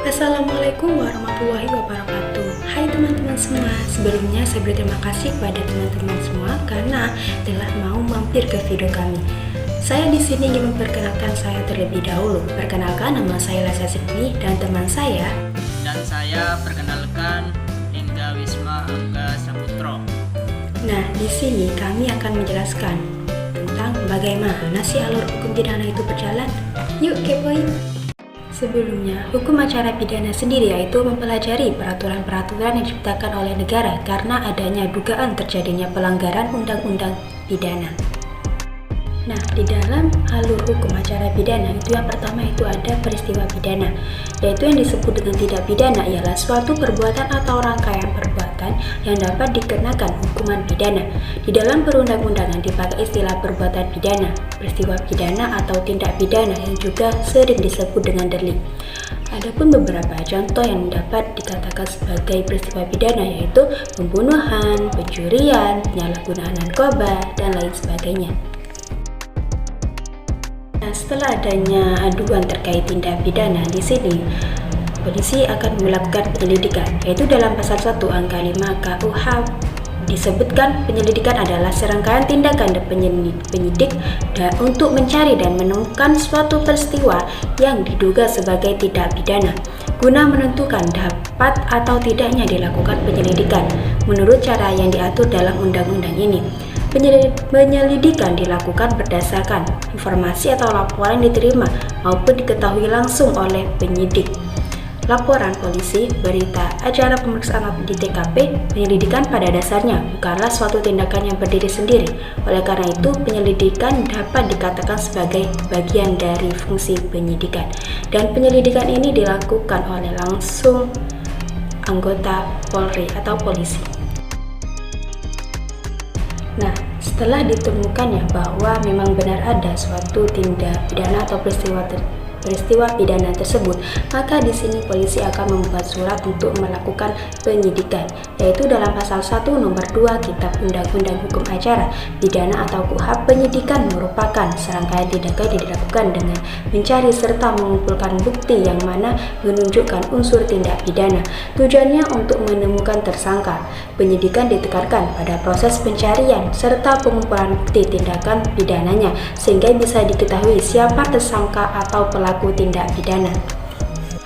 Assalamualaikum warahmatullahi wabarakatuh. Hai teman-teman semua, sebelumnya saya berterima kasih kepada teman-teman semua karena telah mau mampir ke video kami. Saya di sini ingin memperkenalkan saya terlebih dahulu. Perkenalkan, nama saya Lasa Sikmi dan teman saya. Dan saya perkenalkan Hingga Wisma Angga Saputro. Nah, di sini kami akan menjelaskan tentang bagaimana sih alur hukum pidana itu berjalan. Yuk kepoin. Sebelumnya, hukum acara pidana sendiri yaitu mempelajari peraturan-peraturan yang diciptakan oleh negara karena adanya dugaan terjadinya pelanggaran undang-undang pidana. Nah, di dalam alur hukum acara pidana itu yang pertama itu ada peristiwa pidana, yaitu yang disebut dengan tindak pidana ialah suatu perbuatan atau rangkaian perbuatan yang dapat dikenakan hukuman pidana. Di dalam perundang-undangan dipakai istilah perbuatan pidana, peristiwa pidana atau tindak pidana yang juga sering disebut dengan delik. Adapun beberapa contoh yang dapat dikatakan sebagai peristiwa pidana yaitu pembunuhan, pencurian, penyalahgunaan narkoba, dan lain sebagainya. Nah, setelah adanya aduan terkait tindak pidana, di sini polisi akan melakukan penyelidikan, yaitu dalam pasal 1 angka 5 KUH disebutkan penyelidikan adalah serangkaian tindakan penyidik untuk mencari dan menemukan suatu peristiwa yang diduga sebagai tindak pidana guna menentukan dapat atau tidaknya dilakukan penyelidikan menurut cara yang diatur dalam undang-undang ini. Penyelidikan dilakukan berdasarkan informasi atau laporan yang diterima maupun diketahui langsung oleh penyidik. Laporan polisi, berita, acara pemeriksaan di TKP, penyelidikan pada dasarnya bukanlah suatu tindakan yang berdiri sendiri. Oleh karena itu, penyelidikan dapat dikatakan sebagai bagian dari fungsi penyidikan. Dan penyelidikan ini dilakukan oleh langsung anggota Polri atau polisi. Nah, setelah ditemukannya bahwa memang benar ada suatu tindak pidana atau peristiwa pidana tersebut, maka di sini polisi akan membuat surat untuk melakukan penyidikan, yaitu dalam pasal 1 nomor 2 Kitab Undang-Undang Hukum Acara Pidana atau KUHP. Penyidikan merupakan serangkaian tindakan yang dilakukan dengan mencari serta mengumpulkan bukti yang mana menunjukkan unsur tindak pidana. Tujuannya untuk menemukan tersangka. Penyidikan ditekankan pada proses pencarian serta pengumpulan bukti tindakan pidananya sehingga bisa diketahui siapa tersangka atau pelaku tindak pidana.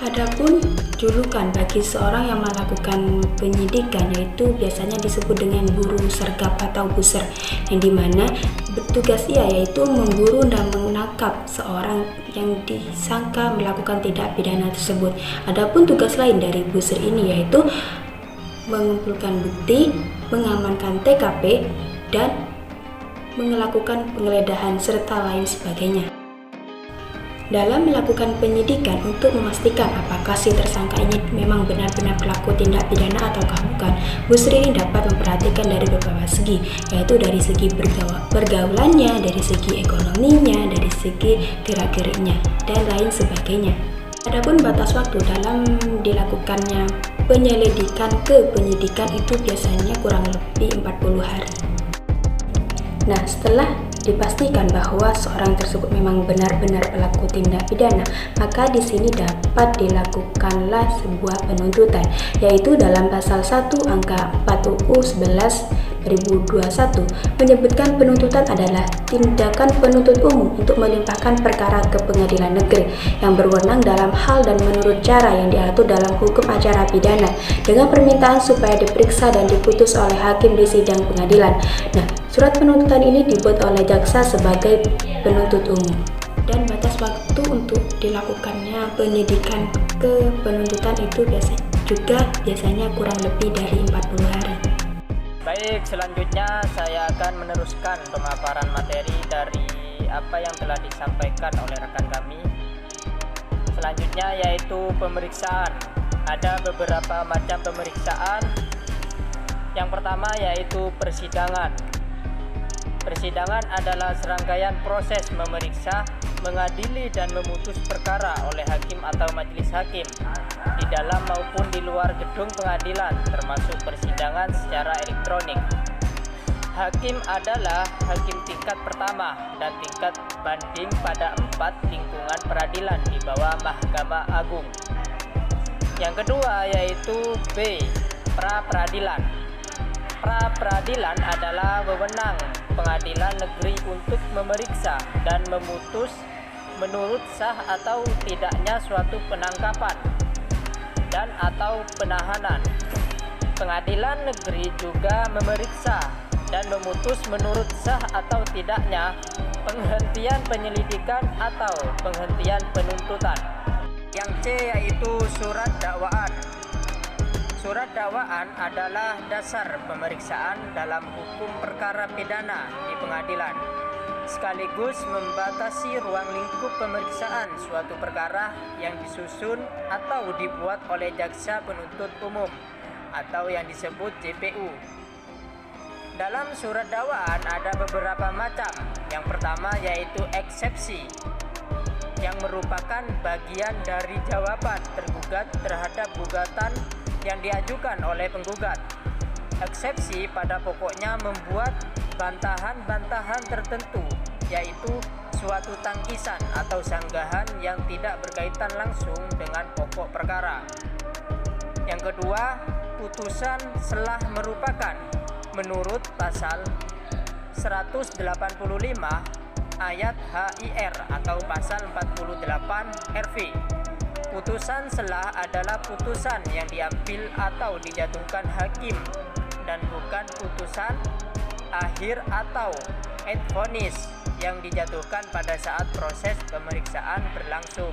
Adapun julukan bagi seorang yang melakukan penyidikan yaitu biasanya disebut dengan buru sergap atau buser, yang dimana tugas ia yaitu memburu dan menangkap seorang yang disangka melakukan tindak pidana tersebut. Adapun tugas lain dari buser ini yaitu mengumpulkan bukti, mengamankan TKP, dan melakukan penggeledahan serta lain sebagainya. Dalam melakukan penyidikan untuk memastikan apakah si tersangka ini memang benar-benar pelaku tindak pidana ataukah bukan, buser ini dapat memperhatikan dari beberapa segi, yaitu dari segi pergaulannya, dari segi ekonominya, dari segi gerak-geriknya, dan lain sebagainya. Adapun batas waktu dalam dilakukannya penyelidikan ke penyidikan itu biasanya kurang lebih 40 hari. Nah, setelah dipastikan bahwa seorang tersebut memang benar-benar pelaku tindak pidana, maka di sini dapat dilakukanlah sebuah penuntutan, yaitu dalam pasal 1 angka 4 UU 11 2021 menyebutkan penuntutan adalah tindakan penuntut umum untuk melimpahkan perkara ke pengadilan negeri yang berwenang dalam hal dan menurut cara yang diatur dalam hukum acara pidana dengan permintaan supaya diperiksa dan diputus oleh hakim di sidang pengadilan. Nah, surat penuntutan ini dibuat oleh jaksa sebagai penuntut umum, dan batas waktu untuk dilakukannya penyidikan ke penuntutan itu biasanya kurang lebih dari 40 hari. Baik, selanjutnya saya akan meneruskan pemaparan materi dari apa yang telah disampaikan oleh rekan kami. Selanjutnya yaitu pemeriksaan. Ada beberapa macam pemeriksaan. Yang pertama yaitu persidangan. Persidangan adalah serangkaian proses memeriksa, mengadili dan memutus perkara oleh hakim atau majelis hakim di dalam maupun di luar gedung pengadilan, termasuk persidangan secara elektronik. Hakim adalah hakim tingkat pertama dan tingkat banding pada 4 lingkungan peradilan di bawah Mahkamah Agung. Yang kedua yaitu B. Pra-peradilan. Pra-peradilan adalah wewenang pengadilan negeri untuk memeriksa dan memutus menurut sah atau tidaknya suatu penangkapan dan atau penahanan. Pengadilan negeri juga memeriksa dan memutus menurut sah atau tidaknya penghentian penyelidikan atau penghentian penuntutan. Yang C yaitu surat dakwaan. Surat dakwaan adalah dasar pemeriksaan dalam hukum perkara pidana di pengadilan, sekaligus membatasi ruang lingkup pemeriksaan suatu perkara yang disusun atau dibuat oleh jaksa penuntut umum atau yang disebut JPU. Dalam surat dakwaan ada beberapa macam. Yang pertama yaitu eksepsi, yang merupakan bagian dari jawaban tergugat terhadap gugatan yang diajukan oleh penggugat. Eksepsi pada pokoknya membuat bantahan-bantahan tertentu, yaitu suatu tangkisan atau sanggahan yang tidak berkaitan langsung dengan pokok perkara. Yang kedua, putusan selah merupakan menurut pasal 185 ayat HIR atau pasal 48 RV. Putusan selah adalah putusan yang diambil atau dijatuhkan hakim dan bukan putusan akhir atau vonis yang dijatuhkan pada saat proses pemeriksaan berlangsung.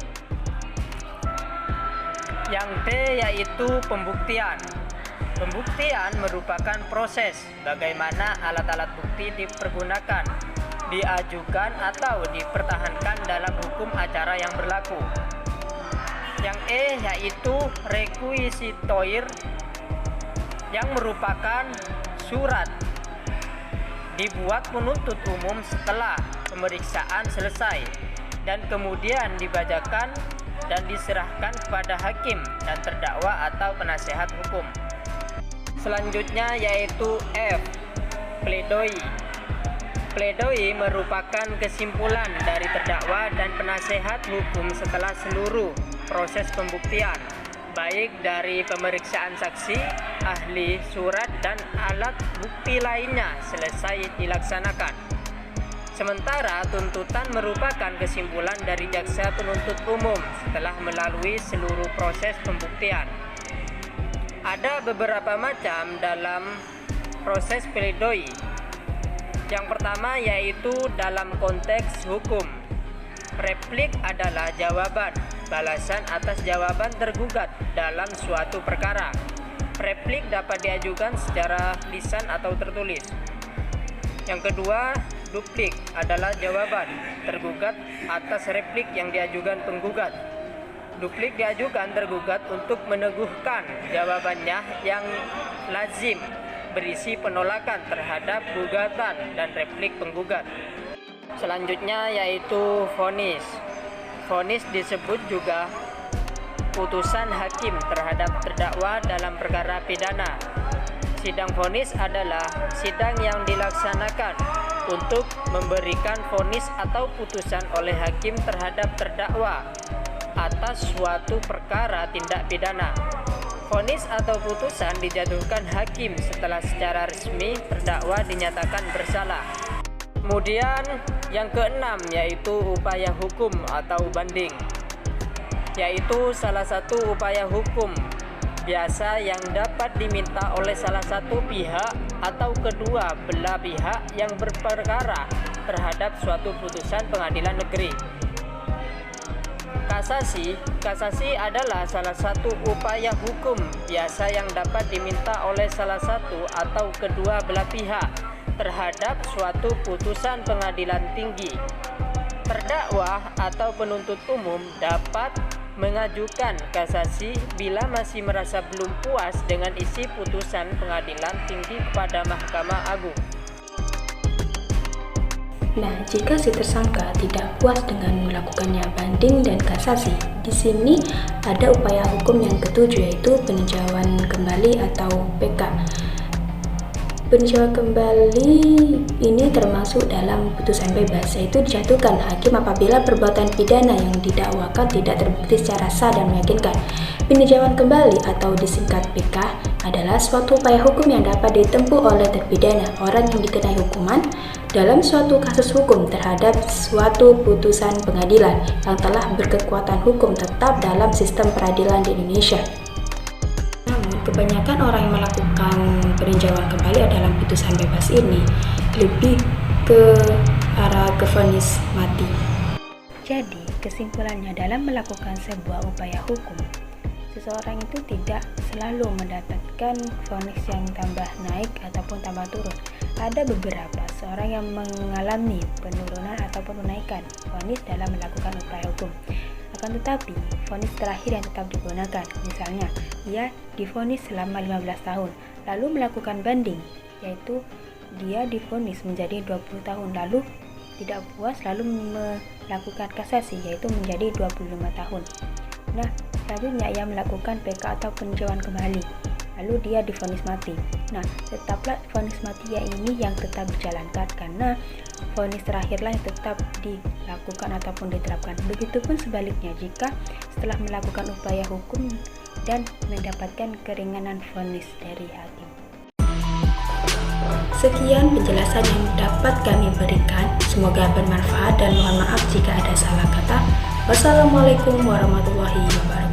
Yang D yaitu pembuktian. Pembuktian merupakan proses bagaimana alat-alat bukti dipergunakan, diajukan atau dipertahankan dalam hukum acara yang berlaku. Yang E yaitu requisitoir, yang merupakan surat dibuat penuntut umum setelah pemeriksaan selesai dan kemudian dibacakan dan diserahkan kepada hakim dan terdakwa atau penasehat hukum. Selanjutnya yaitu F. Pledoi. Pledoi merupakan kesimpulan dari terdakwa dan penasehat hukum setelah seluruh proses pembuktian, baik dari pemeriksaan saksi, ahli, surat, dan alat bukti lainnya selesai dilaksanakan. Sementara tuntutan merupakan kesimpulan dari jaksa penuntut umum setelah melalui seluruh proses pembuktian. Ada beberapa macam dalam proses pledoi. Yang pertama yaitu dalam konteks hukum. Replik adalah jawaban, balasan atas jawaban tergugat dalam suatu perkara. Replik dapat diajukan secara lisan atau tertulis. Yang kedua, duplik adalah jawaban tergugat atas replik yang diajukan penggugat. Duplik diajukan tergugat untuk meneguhkan jawabannya yang lazim berisi penolakan terhadap gugatan dan replik penggugat. Selanjutnya yaitu vonis. Vonis disebut juga putusan hakim terhadap terdakwa dalam perkara pidana. Sidang vonis adalah sidang yang dilaksanakan untuk memberikan vonis atau putusan oleh hakim terhadap terdakwa atas suatu perkara tindak pidana. Vonis atau putusan dijatuhkan hakim setelah secara resmi terdakwa dinyatakan bersalah. Kemudian yang keenam yaitu upaya hukum atau banding, yaitu salah satu upaya hukum biasa yang dapat diminta oleh salah satu pihak atau kedua belah pihak yang berperkara terhadap suatu putusan pengadilan negeri. Kasasi adalah salah satu upaya hukum biasa yang dapat diminta oleh salah satu atau kedua belah pihak terhadap suatu putusan pengadilan tinggi. Terdakwa atau penuntut umum dapat mengajukan kasasi bila masih merasa belum puas dengan isi putusan pengadilan tinggi kepada Mahkamah Agung. Nah, jika si tersangka tidak puas dengan melakukannya banding dan kasasi, di sini ada upaya hukum yang ketujuh yaitu peninjauan kembali atau PK. Peninjauan kembali ini termasuk dalam putusan bebas, yaitu dijatuhkan hakim apabila perbuatan pidana yang didakwakan tidak terbukti secara sah dan meyakinkan. Peninjauan kembali atau disingkat PK adalah suatu upaya hukum yang dapat ditempuh oleh terpidana orang yang dikenai hukuman dalam suatu kasus hukum terhadap suatu putusan pengadilan yang telah berkekuatan hukum tetap dalam sistem peradilan di Indonesia. Namun, kebanyakan orang yang melakukan peninjauan kembali dalam putusan bebas ini lebih ke arah vonis mati. Jadi, kesimpulannya dalam melakukan sebuah upaya hukum, seseorang itu tidak selalu mendapatkan vonis yang tambah naik ataupun tambah turun. Ada beberapa seorang yang mengalami penurunan ataupun menaikan vonis dalam melakukan upaya hukum. Akan tetapi, vonis terakhir yang tetap digunakan, misalnya ia divonis selama 15 tahun, lalu melakukan banding, yaitu dia divonis menjadi 20 tahun, lalu tidak puas lalu melakukan kasasi, yaitu menjadi 25 tahun. Nah, selanjutnya ia melakukan PK atau peninjauan kembali, lalu dia divonis mati. Nah, tetaplah vonis mati ini yang tetap dijalankan karena vonis terakhirlah yang tetap dilakukan ataupun diterapkan. Begitupun sebaliknya jika setelah melakukan upaya hukum dan mendapatkan keringanan vonis dari hakim. Sekian penjelasan yang dapat kami berikan. Semoga bermanfaat dan mohon maaf jika ada salah kata. Wassalamualaikum warahmatullahi wabarakatuh.